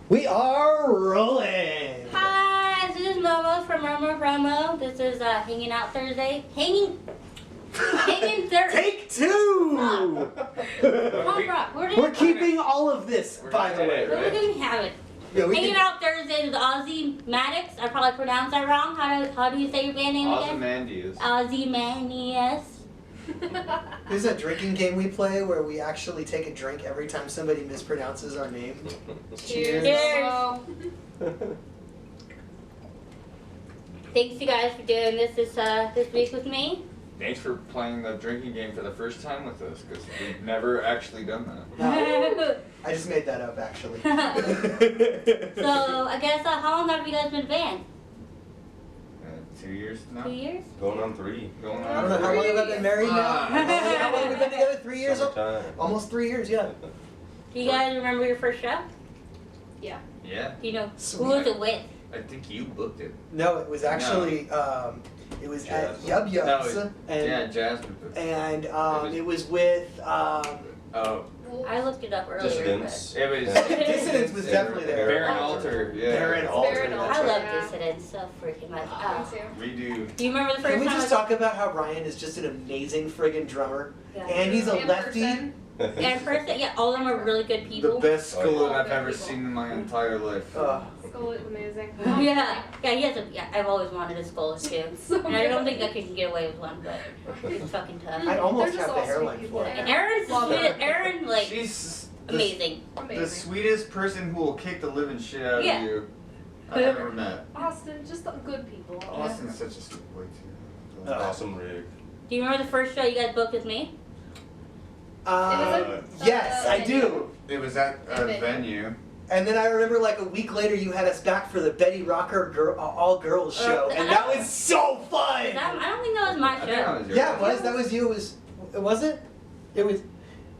We are rolling! Hi, this is Momo from Momo Promo. This is Hanging Out Thursday. Hanging Thursday. Take two! We're keeping all of this, by the way. We're going to have it. Yeah, Hanging Out Thursday with Ozymandias. I probably pronounced that wrong. How do you say your band name again? Ozymandias. Ozymandias. This is a drinking game we play where we actually take a drink every time somebody mispronounces our name. Cheers. Cheers. Thanks you guys for doing this week with me. Thanks for playing the drinking game for the first time with us, because we've never actually done that. No, I just made that up, actually. So, I guess, how long have you guys been banned? 2 years now? 2 years? Going on 3. Going I on. don't know how long have I been married now? How long have we been together? 3 years? Summertime. Almost 3 years, yeah. Do you guys remember your first show? Yeah. Do you know Sweet. who was it with? I think you booked it. No, it was actually, it was at Yub Yubs. No, yeah, Jasmine. And it was with, Oh, I looked it up earlier. Dissidents. it was Dissidents was definitely there. Baron Alter. Yeah. Baron Alter. Baron that's I Alter. right. love Dissidents so freaking much. Me too. Redo. Do you remember the first Can we time? just talk about how Ryan is just an amazing friggin' drummer? Yeah. And he's a In lefty. person. Yeah, in person, yeah, all of them are really good The people. best Oh, school yeah. I've ever seen in my entire life. Skull is amazing. Yeah, he has a. Yeah, I've always wanted a skull too, So and I don't good. think I can get away with one, but it's fucking tough. I almost They're just have the all hairline sweet for it. people. And Aaron's the Love sweetest. her. Aaron, like, She's amazing. the Amazing. sweetest person who will kick the living shit out Yeah. of you I've ever met. Austin, just the good people. Austin's such a sweet boy too. Oh. Awesome rig. Do you remember the first show you guys booked with me? Yes, I do. It was at a Venue. venue. And then I remember like a week later you had us back for the Betty Rocker all girls show, and that was so fun. I don't think that was my I think that show. was your Yeah, it was. That was you. Was it? It was.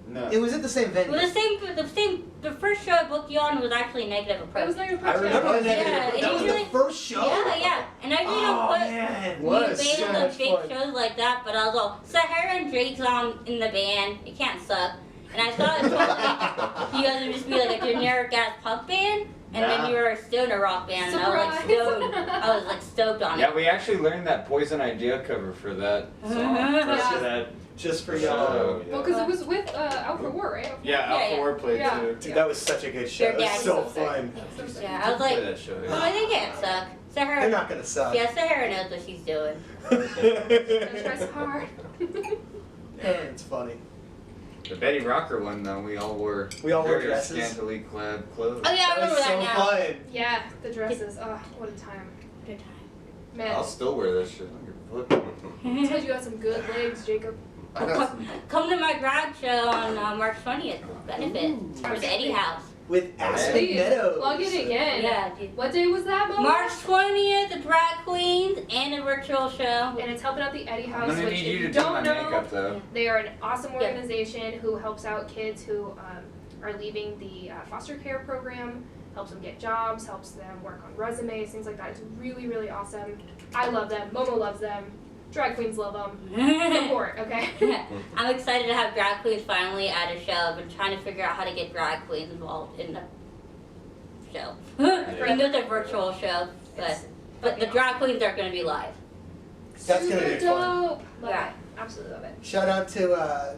No. It was at the same venue. Well, the first show I booked you on was actually Negative It Approach. was like a I remember first that. Yeah, that and was usually- the first show. Yeah, and I usually don't Oh put man, Was big so like much big fun. shows like that, but I was all Sahara and Drake's on in the band. It can't suck. And I thought it totally you guys would just be like a generic ass punk band, and then you were a stoner rock band, and I was like Surprise. stoned. I was like stoked on Yeah, it. we actually learned that Poison Idea cover for that song. Yeah. For that Just for show. y'all. Well, because it was with Out for War, right? Yeah, Yeah, Alpha yeah. War played Yeah. too. Dude, that was such a good show. Their It was dad so was so sick. fun. Yeah, I was like, Play that show. oh, I think it can't suck. They're Sahara, not gonna suck. yeah, Sahara knows what she's doing. I try so hard. It's funny. The Betty Rocker one though, we all wore Very dresses. dresses. Scantily clad clothes. Oh yeah, I That remember was so that now. fun. Yeah, the dresses. Oh, what a time. Good time. Man, I'll still wear that shit. I don't give a fuck. told you had some good legs, Jacob. I got some- Come to my garage show on March 20th. Benefit for the Eddie House. With Aspen Please, Meadows. plug it again. Yeah, dude. What day was that, Mom? March 20th, the drag queens and a virtual show. And it's helping out the Eddie I'm House, gonna which need if you you to do my don't know, makeup though. they are an awesome Yeah. organization who helps out kids who are leaving the foster care program, helps them get jobs, helps them work on resumes, things like that. It's really, really awesome. I love them. Momo loves them. Drag queens love them. Support, okay? I'm excited to have drag queens finally at a show. I've been trying to figure out how to get drag queens involved in the show. Even though it's a virtual show, but the drag queens are going to be live. That's gonna be Super fun. dope. Love Yeah. it. Absolutely love it. Shout out to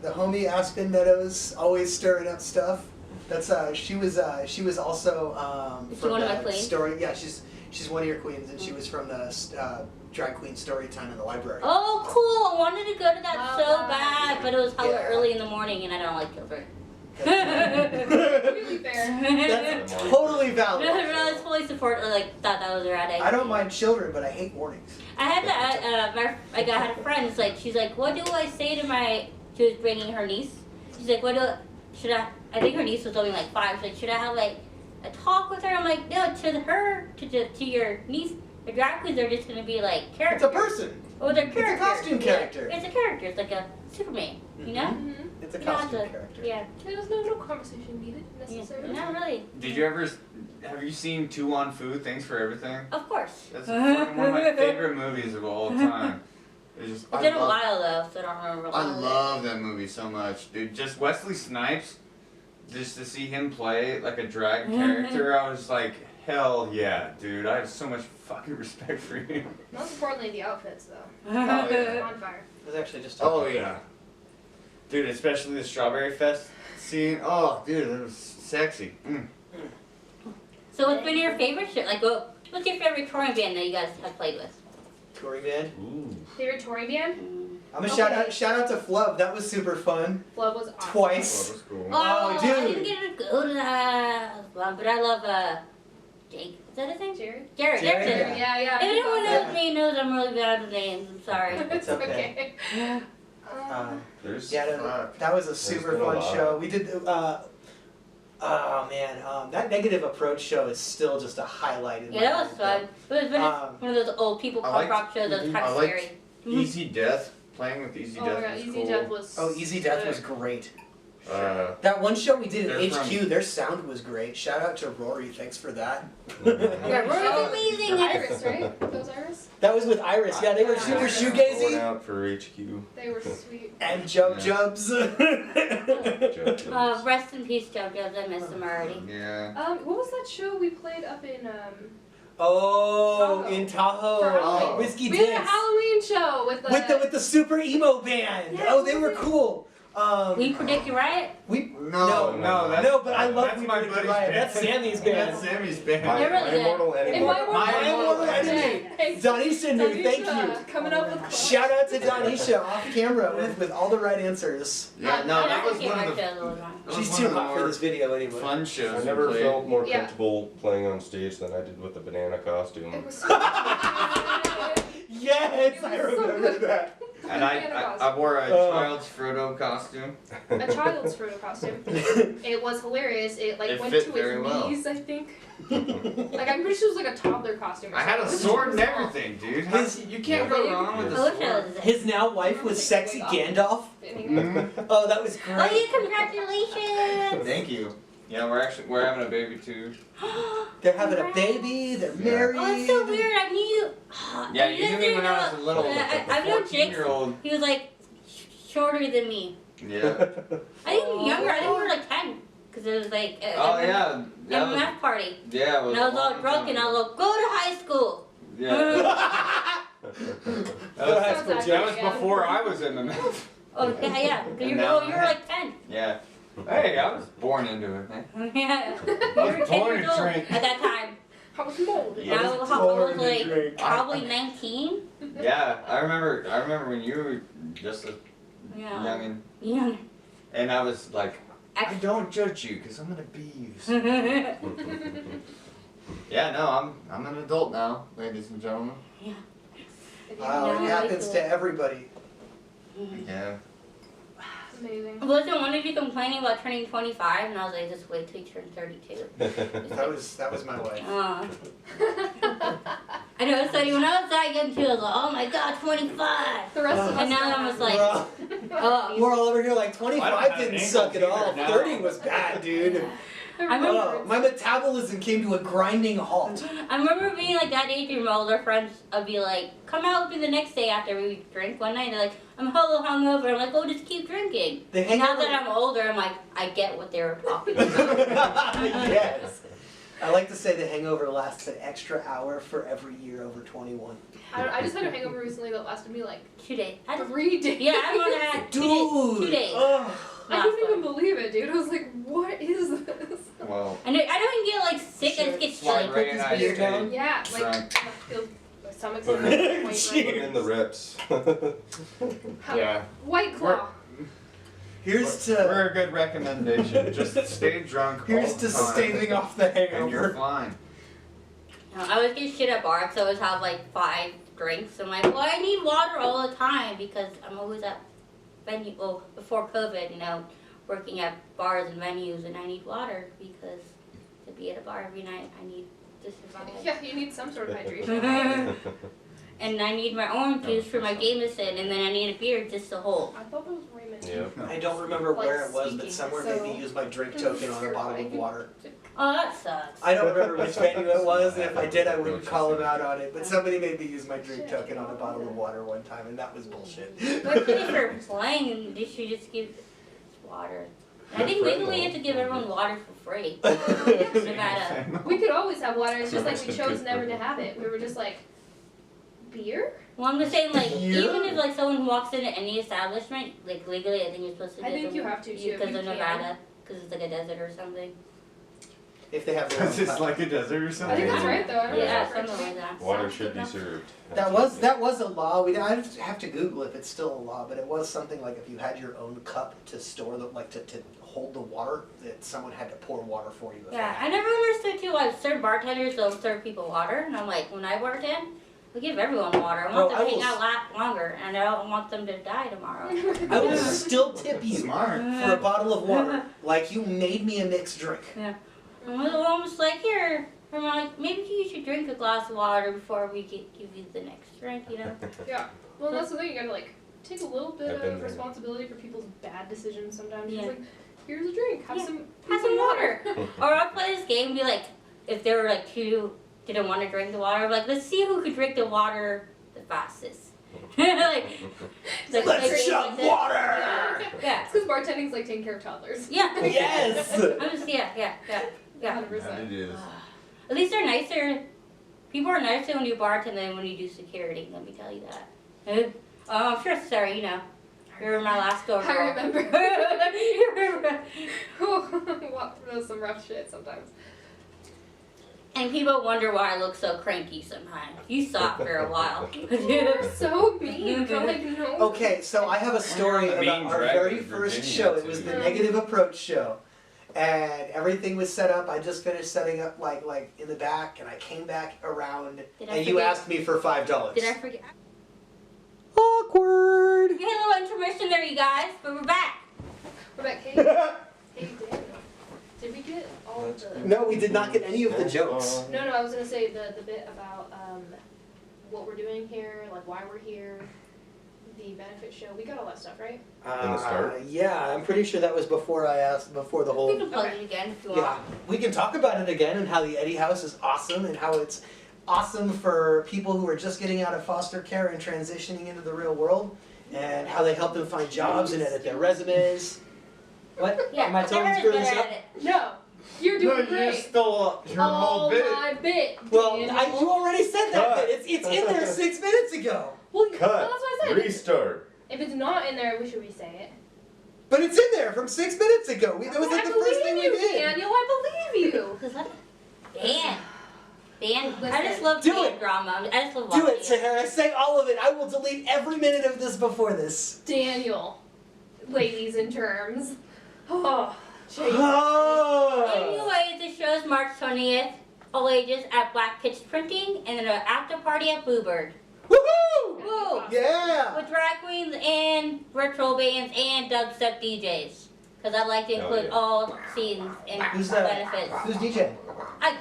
the homie Aspen Meadows, always stirring up stuff. That's she was also Is she from one of my the queens? story. Yeah, she's one of your queens, and she was from the drag queen story time in the library. Oh, cool! I wanted to go to that Love so that. bad, but it was hella Yeah. early in the morning, and I don't like children. Really fair. That's totally valid. No, I was fully support. Like, thought that was a rad idea. I don't mind children, but I hate warnings. I had that. I had a friend. It's like she's like, what do I say to my? She was bringing her niece. She's like, should I? I think her niece was only like 5. She's like, should I have like a talk with her? I'm like, no. To her, to your niece, the drag queens are just gonna be like characters. It's a person. Oh, they're It's a characters. costume character. Yeah, it's a character. It's like a Superman. You know? Mm-hmm. It's a You don't have costume to- character. Yeah. There's no conversation needed necessarily. Not really. Did you ever? Have you seen Two on Food? Thanks for everything. Of course. That's fucking one of my favorite movies of all time. It's just, It's been a while though, so I don't remember. a lot I of it. love that movie so much, dude. Just Wesley Snipes. just to see him play like a drag character, I was like, hell yeah, dude! I have so much fucking respect for you. Most importantly, the outfits though. Oh, yeah. On fire. It was actually just. Oh yeah, dude! Especially the Strawberry Fest scene. Oh, dude, it was sexy. Mm. So what's been your favorite shit? Like, what's your favorite touring band that you guys have played with? Touring band. Ooh. Favorite touring band? I'm gonna shout out to Flub. That was super fun. Flub was awesome. Twice. That was cool. Oh, Oh, dude. I didn't get to go to that, but I love Jake. Is that his name? Jared? Jared. Jared, That's it. Yeah, yeah. If anyone Yeah. knows me knows I'm really bad with names. I'm sorry. It's okay. There's That was a super been a fun lot. show. We did. Oh man, that Negative Approach show is still just a highlight in Yeah, my that was fun. It was one of those old people I punk liked- rock shows that was kind I of liked scary. Easy Death. Playing with Easy Oh Death my god, was Easy cool. Death was. Oh, Easy Death was sick. great. That one show we did They're in from- HQ, their sound was great. Shout out to Rory, thanks for that. Yeah, Oh, Rory's amazing. Iris, right? That was Iris? That was with Iris. Yeah, they were super Going shoegazy. out for HQ. They were sweet. And Jub Yeah. Jubs. Rest in peace, JoJo's. I miss him already. Yeah. What was that show we played up in Oh, Tahoe. in Tahoe. For Halloween. Whiskey We had a Dicks. Halloween show with the With the super emo band. Yeah, Oh, they what were was it? cool. We predict you right? We No, no, no, but I love that's We my Predict buddy's Riot. band. That's Sammy's band. That's Sammy's band. My, They're really my good. immortal enemy. And my My Immortal Enemy. Thanks. Donisha knew, thank you. Donisha, coming up with Shout out to Donisha off camera with all the right answers. Yeah, no, that was one of the. shows all the time. that was She's one too of the hot for more this video anyway. Fun shows I never we played. felt more Yeah. comfortable playing on stage than I did with the banana costume. It was so good. Yes, It I was so remember good. that. And I wore a child's Frodo costume. A child's Frodo costume. It was hilarious. It It went fit to very his well. knees, I think. I'm pretty sure it was like a toddler costume. Or I had a something. sword and everything, dude. You can't go wrong with I a wish I sword. was His now wife was sexy Gandalf. Mhm. Oh, that was Oh, great. you congratulations! Thank you. Yeah, we're having a baby too. They're having a baby. They're married. Oh, it's so weird. I knew you. Yeah, you knew me when I was a little I've known Jake. 14-year-old. He was like shorter than me. Yeah. I think younger. I think we were like 10. Because it was like Oh yeah. That was, math party. yeah. It was And I was a all long drunk time and I was ago. like, go to high school. Yeah. That was, that was before I was in the math. Oh, yeah. And You now were, you were like 10. Yeah. Hey, I was born into it, man. Yeah. You I were was 10 born years to old drink. at that time. How was molded? Yeah. I was like probably 19. Yeah, I remember when you were just a Yeah. youngin', Yeah. and I was like, I Actually- don't judge you, cause I'm gonna be you. Yeah, no, I'm an adult now, ladies and gentlemen. Wow, it happens to everybody. Yeah. Amazing. Wasn't one of you complaining about turning 25? And I was like, just wait till you turn 32. That was my wife. I know it's funny. When I was that young too, I was like, oh my god, 25. The rest of us. And now I'm just like, We're all, oh. we're all over here like I 25 don't have didn't ankles suck at all. either now. 30 was bad, dude. I remember, Oh, my metabolism came to a grinding halt. I remember being like that age where my older friends would be like, come out with me the next day after we drink one night. And they're like, I'm hella hungover. I'm like, oh, just keep drinking. The And now hangover- that I'm older, I'm like, I get what they were talking about. Yes. I like to say the hangover lasts an extra hour for every year over 21. I just had a hangover recently that lasted me like 2 days. I just, 3 days. yeah, I'm on that. Dude! 2 days. Ugh. I couldn't even believe it, dude. I was like, what is this? Well, I don't even get like sick. I just get why sick. Ray and I beer stayed down? Yeah, like drunk. I feel my stomach's Put in it the Cheers. Put in the reps. Yeah. White Claw. Here's We're to a good recommendation. Just stay drunk. here's all to the time, staving off the and you're hangover. fine. I always get shit at bars, so I always have like 5 drinks. I'm like, well, I need water all the time because I'm always at venue. Well, before COVID, working at bars and venues, and I need water because to be at a bar every night, I need to survive. Yeah, you need some sort of hydration. And I need my orange juice for my Jameson, and then I need a beer just to hold. I thought that was Raymond. Yep. I don't remember Like where it was, but speaking, somewhere so- made me use my drink token on a bottle of water. Oh, that sucks. I don't remember which venue it was, and if I did, I wouldn't call them out on it. But somebody made me use my drink token on a bottle of water one time, and that was bullshit. But if you're playing, they should just give water. I think Good friend, legally you have though. to give everyone water for free. Yeah. Nevada. We could always have water. It's just like we chose never to have it. We were just like, beer? Well, I'm just saying, like, Beer? even if like someone walks into any establishment, like legally, I think you're supposed to. I give think them- you have to, too. because You of can. Nevada, because it's like a desert or something. If they have their own Because it's cup. like a desert or I something. think that's right, though. I don't know. Yeah, if that's something right. like that. Water Sounds should good be enough. served. That was a law. I'd have to Google if it's still a law, but it was something like if you had your own cup to store the to hold the water, that someone had to pour water for you. if Yeah, they I never understood too why certain bartenders don't serve people water, and I'm like, when I bartend, we give everyone water. I want Bro, them I to hang will out longer, and I don't want them to die tomorrow. I will still tip you Smart. for a bottle of water, like you made me a mixed drink. I'm almost like, here, I'm like, maybe you should drink a glass of water before we give you the next drink, you know? Well, that's the thing. You gotta like take a little bit I've been of there. responsibility for people's bad decisions sometimes. Yeah. It's like, here's a drink. Have Yeah. some. Have some water. Or I'll play this game and be like, if there were like two didn't want to drink the water, I'm like, let's see who could drink the water the fastest. like, Let's like shove this. water! Yeah. It's because bartending's like taking care of toddlers. Yeah. Yes! I'm just, yeah. 100%. It is. At least they're nicer. People are nicer when you bartend than when you do security. Let me tell you that. I'm sure, Sarah, you know. You were my last go girl. I remember. You remember. Well, that was some rough shit sometimes. And people wonder why I look so cranky sometimes. You saw it for a while. You're so mean. I'm like, no. Okay, so I have a story When you're on the about main our drag very in first Virginia, show. It too. was the Negative Approach show. And everything was set up. I just finished setting up like in the back, and I came back around, Did I and you forget- asked me for $5. Did I forget? Awkward. We had a little intermission there, you guys, but we're back. We're back. Hey, Daniel. Did we get all of the? No, we did not get any of the jokes. No, I was gonna say the bit about what we're doing here, like why we're here, the benefit show. We got all that stuff, right? In the start? Yeah, I'm pretty sure that was before the We whole. can plug Okay. it again if you Yeah, want. we can talk about it again and how the Eddie House is awesome and how it's awesome for people who are just getting out of foster care and transitioning into the real world, and how they help them find jobs and edit their resumes. What? Yeah, Am I totally Sarah's screwing good this at up? it. No, you're doing You great. stole your whole All bit. my bit. Well, Daniel. you already said that. Cut. Bit. It's in there 6 minutes ago. Well, Cut. well, that's what I said. Restart. If it's not in there, we should re-say it. But it's in there from 6 minutes ago. That was like I the first thing we believe you, did. Daniel. I believe you. Dan, I Listen. just love Do Dan it. drama. I just love Do watching it, Sahara. Say all of it. I will delete every minute of this before this. Daniel. Ladies in terms. Oh, jeez. Oh. Anyway, the show's March 20th, all ages at Black Pitch Printing, and then an after party at Bluebird. Woohoo! Woo! Yeah. With drag queens and virtual bands and dubstep DJs. Because I like to Hell include yeah. all scenes and Who's that? benefits. Who's DJ? I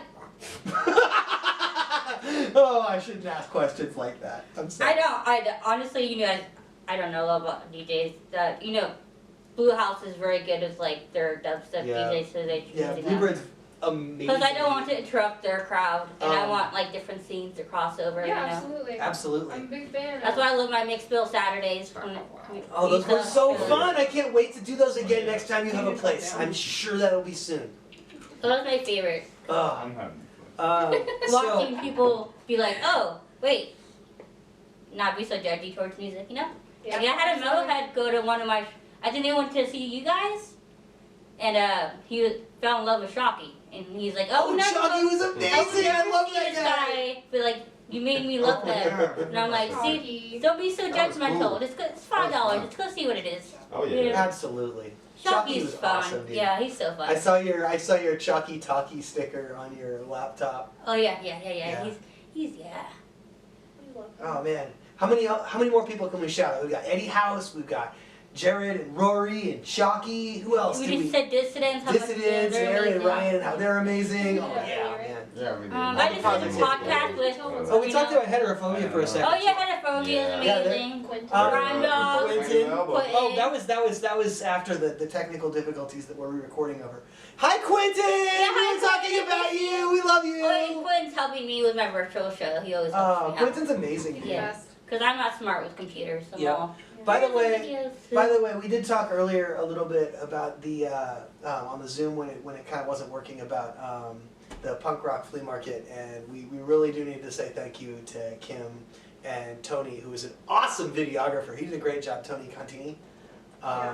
Oh, I shouldn't ask questions like that. I'm sorry. honestly, you guys, I don't know about DJs. You know, Blue House is very good with like their dubstep Yeah. DJs, so they Yeah, choose Bluebird's amazing. because I don't want to interrupt their crowd, and I Um, want like different scenes to cross over. Yeah, you know, absolutely. Absolutely. I'm a big fan. that's why I love my mixed bill Saturdays. Oh, those were so So fun! I can't wait to do those again next time you have a place. I'm sure that'll be soon. that's my favorite. Oh, I'm having so Watching people be like, oh, wait, not be so judgy towards music, you know? Yeah, Like, I had a absolutely. metalhead go to one of my, I think they went to see you guys, and he fell in love with Shocky, and he's like, oh, oh, no, Chucky was amazing. I love that guy. But like, you made me love Oh, him, yeah. and I'm like, see, Hockey. don't be so That was judgmental. cool. It's good. It's $5. Let's go see what it is. Oh yeah. Absolutely. Chucky Shocky's was fun. awesome, dude. Yeah, he's so fun. I saw your Chucky Talkie sticker on your laptop. Oh yeah. Yeah. He's yeah. We love Oh man, how many more people can we shout out? We've got Eddie House, we've got Jared and Rory and Shocky. Who else We did just we? said Dissidents. How much Dissidents, they're Aaron and amazing. Ryan, and how they're amazing. Oh Yeah, yeah, right. man. Yeah, we did. I just did a podcast with. Oh, we talked about heterophobia for a second. Oh yeah, heterophobia is Yeah. Yeah, amazing. Quentin. Rhyme dog. Quentin. Quentin. Oh, that was after the technical difficulties that we're re-recording over. Hi, Quentin. hi, We're talking Quentin. about you. We love you. Oh, Quinn's helping me with my virtual show. He always helps Oh, me out. Quentin's amazing. He's the Yeah. best. Because I'm not smart with computers. So Yeah. I'll- By the Here's way, videos. we did talk earlier a little bit about the on the Zoom when it kind of wasn't working about the punk rock flea market, and we really do need to say thank you to Kim and Tony, who is an awesome videographer. He did a great job, Tony Contini.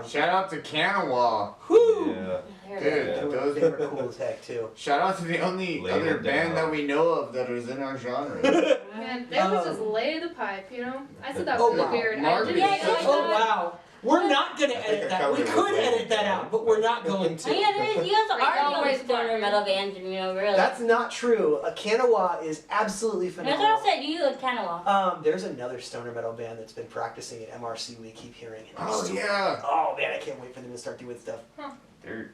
Shout out to Kanawha. Whoo! Yeah. There it Dude, is. They were cool as heck too. Shout out to the only Laying other it band down. that we know of that is in our genre. Man, they was just lay the pipe, you know? I said that Oh, was wow. weird. Mark I is didn't such Oh wow. We're not gonna think edit I that. We covered it could with edit that out, but we're not going Oh, to. yeah, there's, you guys Like, are the always only stoner fun. metal bands, and really. That's not true. Kanawha is absolutely That's phenomenal. what I said. You and Kanawha. There's another stoner metal band that's been practicing at MRC. We keep hearing. And Oh yeah. Oh man, I can't wait for them to start doing stuff. They're,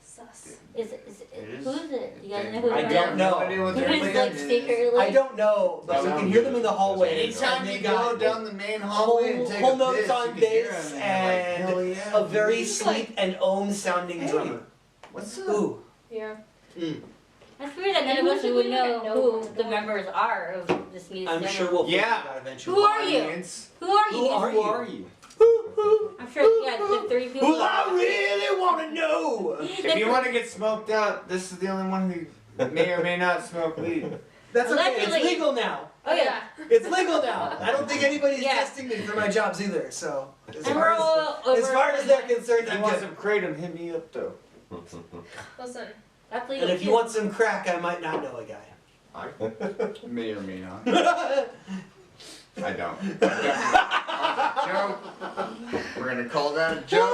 Sus. Is is. who is it? You guys know who I it is? don't know. No idea what their Who's band like is. secretly? I don't know, but we can hear them in the hallway. Anytime and they you got go down the main hallway and take whole a notes piss, on you can hear bass them and you're like, and hell yeah, a very dude. sleek and ohm sounding Hey. drummer. What's up? Ooh. Yeah. That's weird that none of us would know who the members are of this new I'm stoner. sure we'll figure Yeah. it out eventually. Who are you? Audience. Who are you? Who are Who are you? I'm sure. Yeah, the three people. Well, I really want to know. If you want to get smoked out, this is the only one who may or may not smoke weed. That's okay. It's Allegedly. legal now. Oh yeah. It's legal now. I don't think anybody's Yeah. testing me for my jobs either. So as And far we're as, all over. as far as they're concerned, If I'm you want good. some kratom, hit me up though. Listen, That's legal. And if you too. want some crack, I might not know a guy. I may or may not. That's I don't. Joke. We're gonna call that a joke.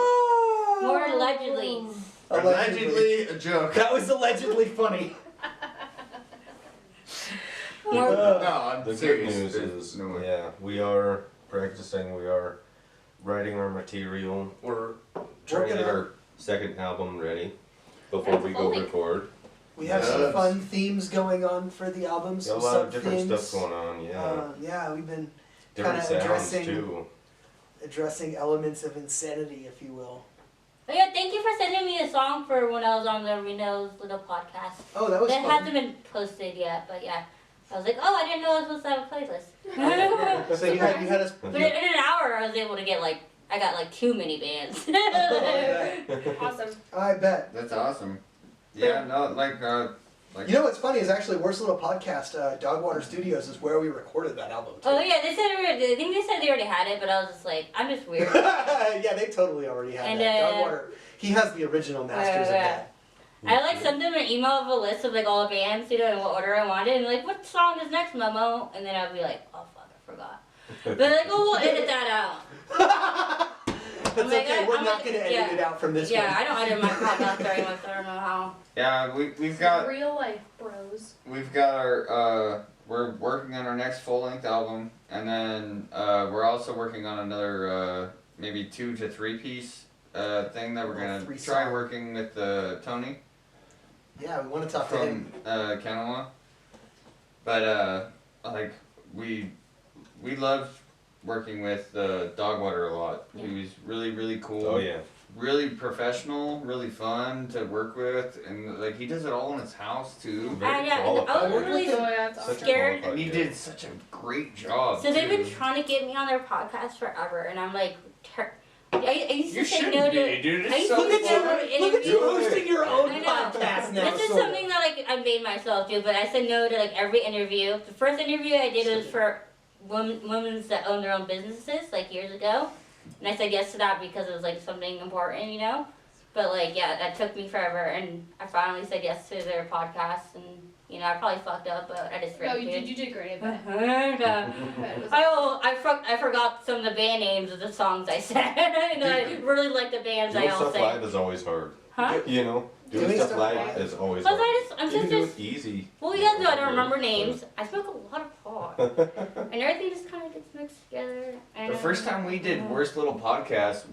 More allegedly. Allegedly a joke. That was allegedly funny. More. No, I'm The good serious. news There's is, no way. yeah, we are practicing. We are writing our material. We're trying to Working get on- our second album ready before we go Absolutely. record. We have some Yes. fun themes going on for the album. Got a Some lot of different sub-themes. stuff going on. Yeah, Yeah, we've been different kinda sounds addressing- too. addressing elements of insanity, if you will. But yeah, thank you for sending me a song for when I was on the Reno's little podcast. Oh, that was That fun. hasn't been posted yet, but yeah. I was like, oh, I didn't know I was supposed to have a playlist. So you had us. But in an hour, I was able to get I got like 2 mini bands. awesome. I bet. That's awesome. Yeah, no, like, You know what's funny is actually Worst Little Podcast, Dogwater Studios is where we recorded that album too. Oh yeah, they said I think they said they already had it, but I was just like, I'm just weird. Yeah, they totally already had And, that. Dogwater, he has the original masters of that. I sent them an email of a list of all the bands, in what order I wanted, and what song is next, Momo? And then I'd be like, oh fuck, I forgot. But we'll edit that out. That's okay, we're not going to edit yeah. it out from this Yeah, one. I don't edit my podcast very much, I don't know how. yeah, we've got Real life bros. our we're working on our next full length album, and then we're also working on another maybe 2 to 3 piece thing that we're gonna Three try song. working with Tony Yeah, we want to talk to him. from Kanawha. But we loved working with Dogwater a lot. Yeah. He was really, really cool. Oh yeah. Really professional, really fun to work with, and he does it all in his house too. Very yeah, and I was qualified. really Oh yeah, it's Such awesome. a scared. qualified And he guy. did such a great job. So they've been too. trying to get me on their podcast forever, and I'm like, I used You to say should no be, to. dude. I It's used so to Look at say you, no to look at you interviews. hosting your own I know. podcast now. This is sort of. something that I made myself do, but I said no to every interview. The first interview I did was for women that own their own businesses years ago, and I said yes to that because it was something important, But yeah, that took me forever, and I finally said yes to their podcast, and I probably fucked up, but I just No, read you did great. I bet. And, I bet it was I forgot some of the band names of the songs I said, and I really like the bands I Doing all stuff sang. live is always hard. Huh? You know, doing Doing stuff stuff live live. is always Because hard. I'm You can just, do just it easy. well, you guys know I don't remember names. I smoke a lot of pot, and everything just kind of gets mixed together. And The first time we did Worst Little Podcast,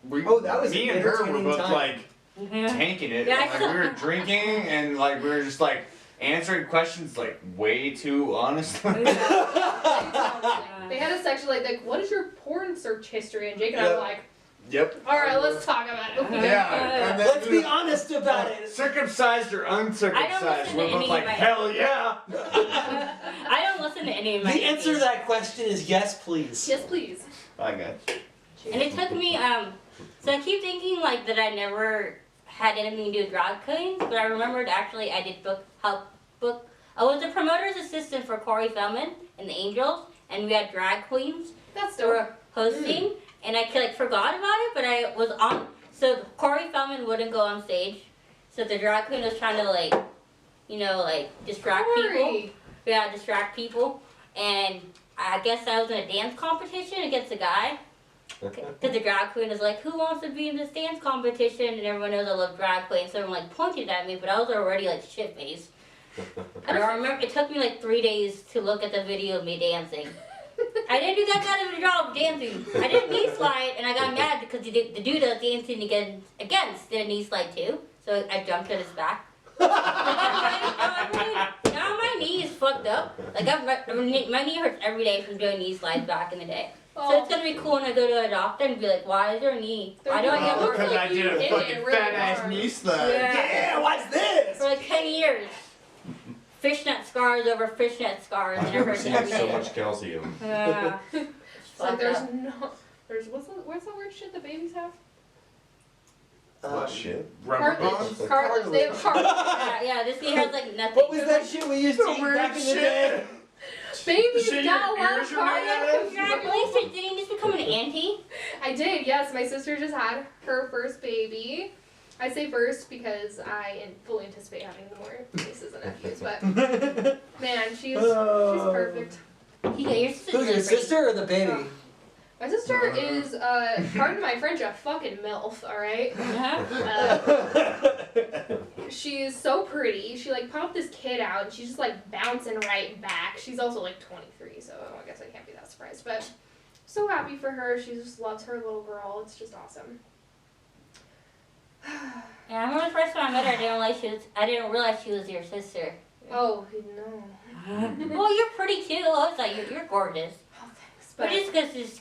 Oh, that was me an and her were entertaining both time. tanking it. Yeah, I And, we were drinking and we were just answering questions way too honestly. They had a section like, what is your porn search history? And Jake and I were like, Yep. All right, let's talk about it. Yeah, and then Let's be honest about it. circumcised or uncircumcised, listen we're to both any like, of my- hell yeah! I don't listen to any of my The answer to interviews. that question is yes, please. Yes, please. I got you. And it took me, so I keep thinking like that I never had anything to do with drag queens, but I remembered actually I did book. I was the promoter's assistant for Corey Feldman and the Angels, and we had drag queens That's that dope. were hosting, and I like forgot about it, but I was on. So Corey Feldman wouldn't go on stage, so the drag queen was trying to like, like distract people. Corey. Yeah, distract people, and I guess I was in a dance competition against a guy. Because the drag queen was like, who wants to be in this dance competition? And everyone knows I love drag queens, so everyone like pointed at me, but I was already like shit faced. And I remember it took me like 3 days to look at the video of me dancing. I didn't do that kind of a job dancing. I did a knee slide, and I got mad because the dude that was dancing against did a knee slide too. So I jumped at his back. Now my knee is fucked up. Like my knee hurts every day from doing knee slides back in the day. So it's gonna be cool when I go to a doctor and be like, why is there a knee? Why do I get Oh, work because I did a fucking fat-ass knee slide. Yeah, what's this? for like 10 years? Fishnet scars over fishnet scars, and I've it never hurts seen every so day. much calcium. Yeah. It's like there's what's that weird shit that babies have? What shit? Rubber Cartilage. bonds? Cartilage. They have cartilage. Yeah, this knee hurts like nothing. What was that shit we used to eat back in the day? Babies Shit, got a your lot ears of are made cartilage. out of? Congratulations, didn't you just become an auntie? I did, yes. My sister just had her first baby. I say first because I fully anticipate having more nieces and nephews, but man, she's perfect. Yeah, your sister's Who, your really pretty. sister or the baby? My sister is, pardon my French, a fucking MILF, alright? Uh-huh. She's so pretty. She like popped this kid out and she's just like bouncing right back. She's also like 23, so I guess I can't be that surprised. But so happy for her. She just loves her little girl. It's just awesome. Yeah, I remember the first time I met her, I didn't realize she was your sister. Oh, no. Well, you're pretty too. I was like, you're gorgeous. Oh, thanks. But just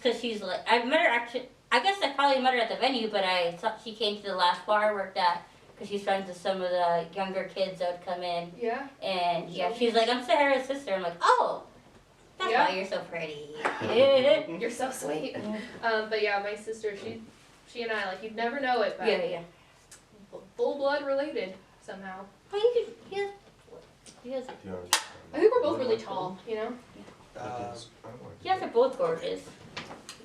because she's like, I met her actually, I guess I probably met her at the venue, but I thought she came to the last bar I worked at because she's friends with some of the younger kids that would come in. Yeah? And yeah, she's like, I'm Sahara's sister. I'm like, oh, that's Yeah. why you're so pretty. You're so sweet. But yeah, my sister, she and I, like, you'd never know it, but Yeah. full blood related somehow. Oh, you could, he has, I think we're both really tall, you know? you guys are both gorgeous.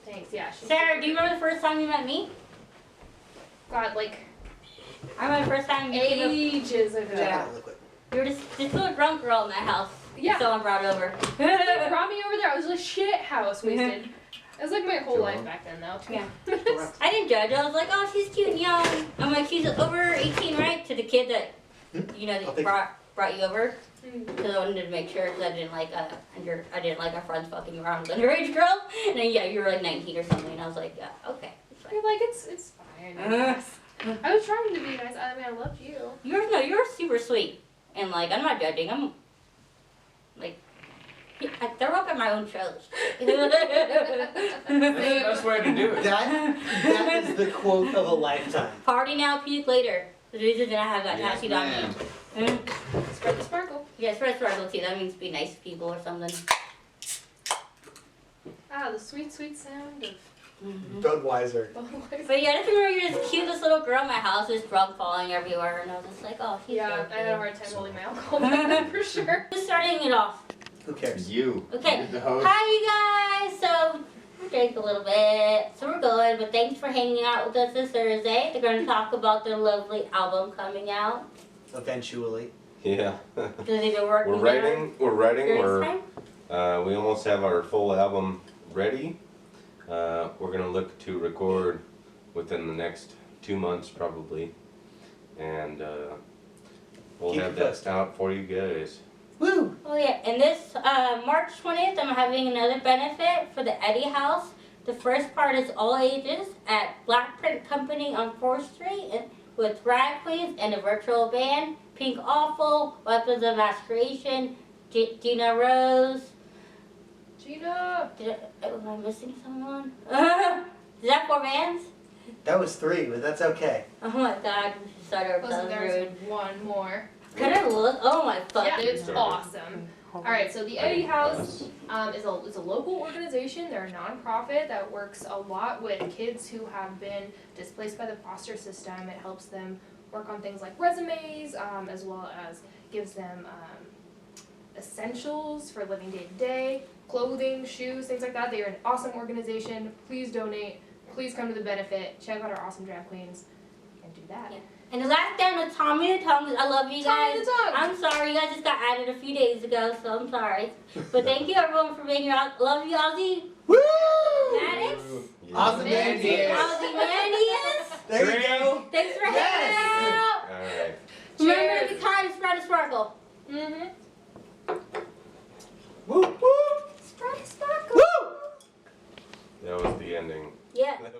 Thanks, yeah. She's Sarah, do you remember the first time you met me? God, like, I remember the first time you came ages ago. Yeah. you were this little drunk girl in my house. Yeah. Someone brought over. They brought me over there. I was like shit house wasted. It was like my whole life back then, though. Yeah. I didn't judge. I was like, oh, she's cute and young. I'm like, she's over 18, right? To the kid that, that brought you over. Because I wanted to make sure, because I didn't like our friends fucking around with underage girls. And then, yeah, you were like 19 or something. And I was like, yeah, okay. It's fine. You're like, it's fine. I was trying to be nice. I mean, I loved you. You're super sweet. And like, I'm not judging. I'm like, I throw up at my own shows. That's the best way to do it. That is the quote of a lifetime. Party now, puke later. The reason that I have that Yes, tattooed on ma'am. me. Spread the sparkle. Yeah, spread sparkle too. That means be nice to people or something. Ah, the sweet, sweet sound of Budweiser. Budweiser. But yeah, I just remember you're this cutest little girl in my house, just drunk falling everywhere, and I was just like, oh, she's Yeah, so I had a cute. hard time holding my alcohol back then, for sure. Who's starting it off? Who cares? You. Okay. You're the host. Hi, you guys. So we drank a little bit, so we're good. But thanks for hanging out with us this Thursday. They're going to talk about their lovely album coming out. Eventually. Yeah. Because they've been working We're writing. during this We're time. we almost have our full album ready. We're gonna look to record within the next 2 months probably, and we'll Keep have it that posted. out for you guys. Woo! Oh yeah, and this March 20th, I'm having another benefit for the Eddie House. The first part is all ages at Black Print Company on 4th Street with drag queens and a virtual band. Pink Awful, Weapons of Masqueration, Gina Rose. Gina! Am I missing someone? Is that 4 bands? That was 3, but that's okay. Oh my god, we should start our Listen, rude. there's one more. Can I look? Oh my fuck. Yeah, it's awesome. Alright, so the Eddie House is a local organization. They're a nonprofit that works a lot with kids who have been displaced by the foster system. It helps them work on things like resumes, as well as gives them essentials for living day to day, clothing, shoes, things like that. They are an awesome organization. Please donate. Please come to the benefit. Check out our awesome drag queens and do that. Yeah. And the last down to Tommy the Tongue. I love you Tommy guys. the Tongue. I'm sorry, you guys just got added a few days ago, so I'm sorry. But thank you everyone for being here. Love you, Ozzy. Woo! Maddox. Ozymandias. Ozymandias. There you go. Thanks for Yes. hanging out. All right. Remember Cheers. to be kind and spread a sparkle. Mm-hmm.